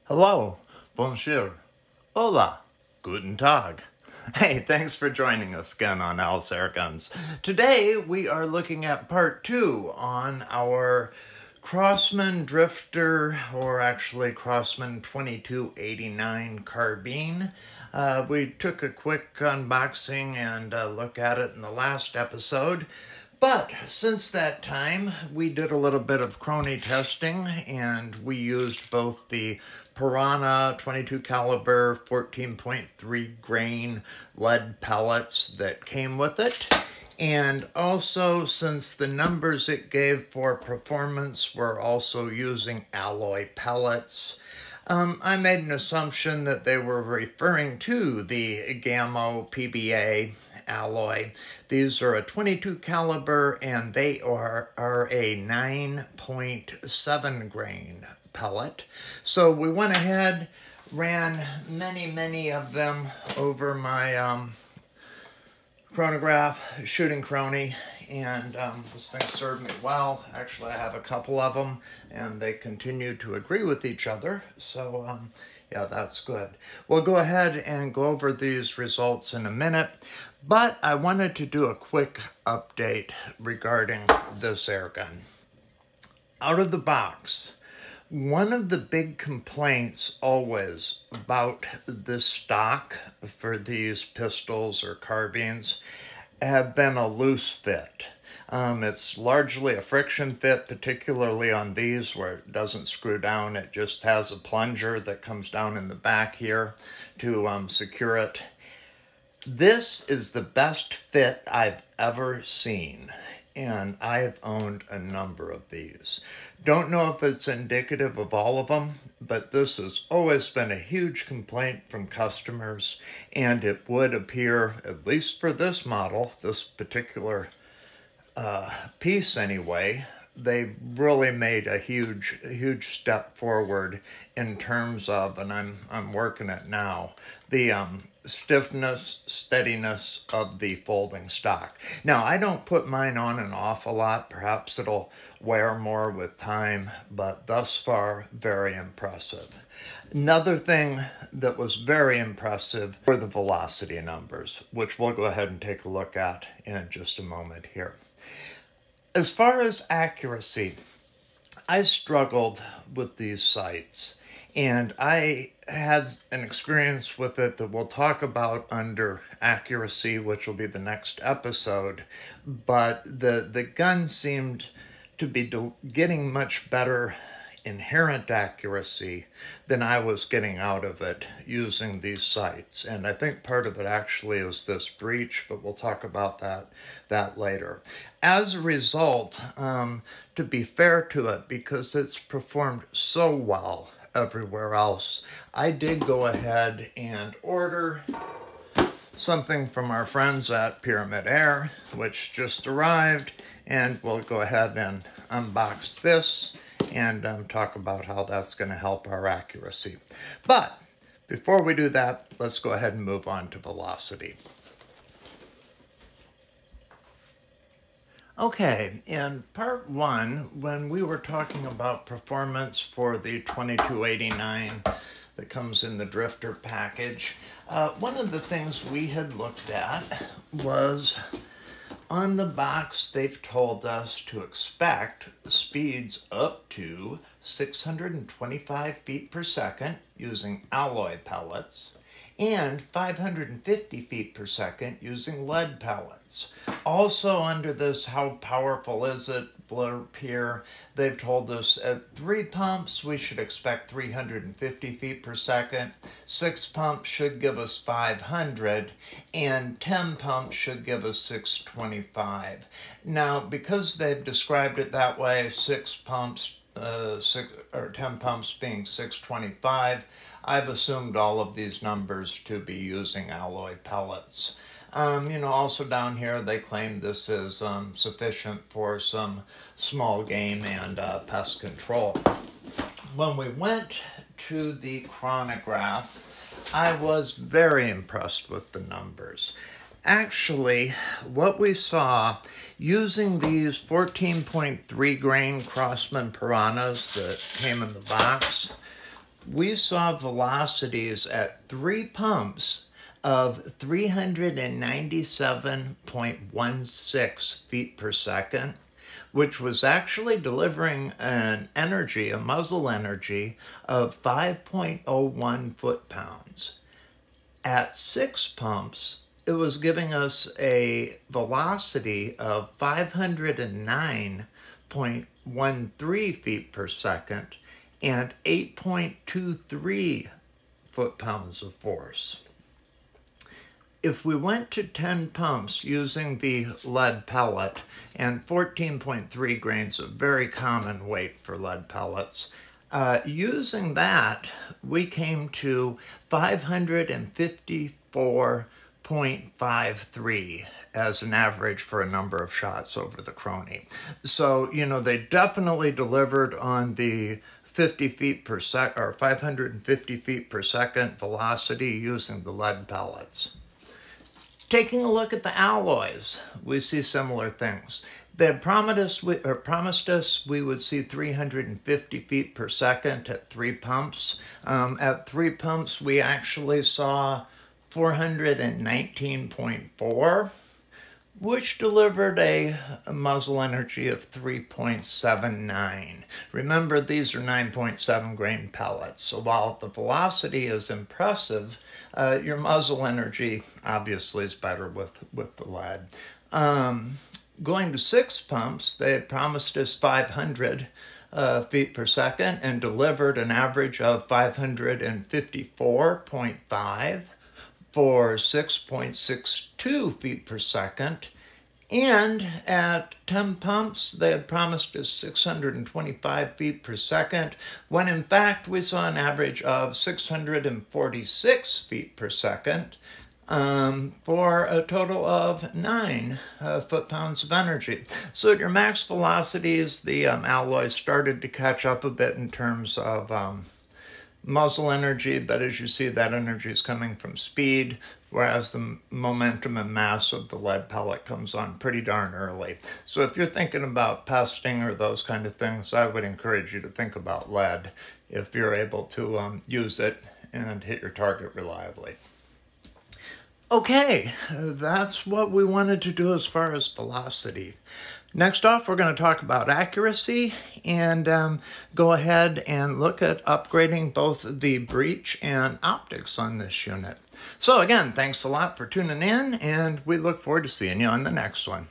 Hello, bonjour, hola, guten tag. Hey, thanks for joining us again on Al's Air Guns. Today we are looking at part 2 on our Crosman Drifter, or actually Crosman 2289 carbine. We took a quick unboxing and look at it in the last episode. But since that time, we did a little bit of Crony testing, and we used both the Piranha 22 caliber 14.3 grain lead pellets that came with it. And also, since the numbers it gave for performance were also using alloy pellets, I made an assumption that they were referring to the Gamo PBA alloy. These are a 22 caliber and they are a 9.7 grain pellet. So we went ahead, ran many of them over my chronograph shooting Crony, and this thing served me well. Actually, I have a couple of them, and they continue to agree with each other, so yeah, that's good. We'll go ahead and go over these results in a minute, but I wanted to do a quick update regarding this airgun. Out of the box, one of the big complaints always about the stock for these pistols or carbines have been a loose fit. It's largely a friction fit, particularly on these where it doesn't screw down. It just has a plunger that comes down in the back here to secure it. This is the best fit I've ever seen, and I've owned a number of these. Don't know if it's indicative of all of them, but this has always been a huge complaint from customers, and it would appear, at least for this model, this particular piece anyway, they've really made a huge step forward in terms of, and I'm working it now, the stiffness, steadiness of the folding stock. Now, I don't put mine on and off a lot. Perhaps it'll wear more with time, but thus far, very impressive. Another thing that was very impressive were the velocity numbers, which we'll go ahead and take a look at in just a moment here. As far as accuracy, I struggled with these sights, and I had an experience with it that we'll talk about under accuracy, which will be the next episode, but the gun seemed to be getting much better inherent accuracy than I was getting out of it using these sights. And I think part of it actually is this breech, but we'll talk about that later. As a result, to be fair to it, because it's performed so well everywhere else, I did go ahead and order something from our friends at Pyramyd Air, which just arrived, and we'll go ahead and unbox this and talk about how that's going to help our accuracy. But before we do that, let's go ahead and move on to velocity. Okay, in part 1, when we were talking about performance for the 2289 that comes in the Drifter package, one of the things we had looked at was on the box they've told us to expect speeds up to 625 feet per second using alloy pellets and 550 feet per second using lead pellets. Also under this how powerful is it blurb here, they've told us at 3 pumps we should expect 350 feet per second, 6 pumps should give us 500, and 10 pumps should give us 625. Now, because they've described it that way, 6 pumps, 10 pumps being 625, I've assumed all of these numbers to be using alloy pellets. Also down here they claim this is sufficient for some small game and pest control. When we went to the chronograph, I was very impressed with the numbers. Actually, what we saw using these 14.3 grain Crosman Piranhas that came in the box, we saw velocities at 3 pumps of 397.16 feet per second, which was actually delivering an energy, a muzzle energy, of 5.01 foot-pounds. At 6 pumps, it was giving us a velocity of 509.13 feet per second and 8.23 foot-pounds of force. If we went to 10 pumps using the lead pellet, and 14.3 grains of very common weight for lead pellets, using that, we came to 554.53 as an average for a number of shots over the Crony. So, you know, they definitely delivered on the 50 feet per second, or 550 feet per second velocity using the lead pellets. Taking a look at the alloys, we see similar things. They had promised us we would see 350 feet per second at 3 pumps. At 3 pumps, we actually saw 419.4, which delivered a muzzle energy of 3.79. Remember, these are 9.7 grain pellets, so while the velocity is impressive, your muzzle energy obviously is better with the lead. Going to 6 pumps, they had promised us 500 feet per second and delivered an average of 554.5 for 6.62 feet per second. And at 10 pumps, they had promised us 625 feet per second, when in fact we saw an average of 646 feet per second, for a total of 9 foot-pounds of energy. So at your max velocities, the alloys started to catch up a bit in terms of muzzle energy, but as you see, that energy is coming from speed, whereas the momentum and mass of the lead pellet comes on pretty darn early. So if you're thinking about pesting or those kind of things, I would encourage you to think about lead if you're able to use it and hit your target reliably. Okay, that's what we wanted to do as far as velocity. Next off, we're going to talk about accuracy and go ahead and look at upgrading both the breech and optics on this unit. So again, thanks a lot for tuning in, and we look forward to seeing you on the next one.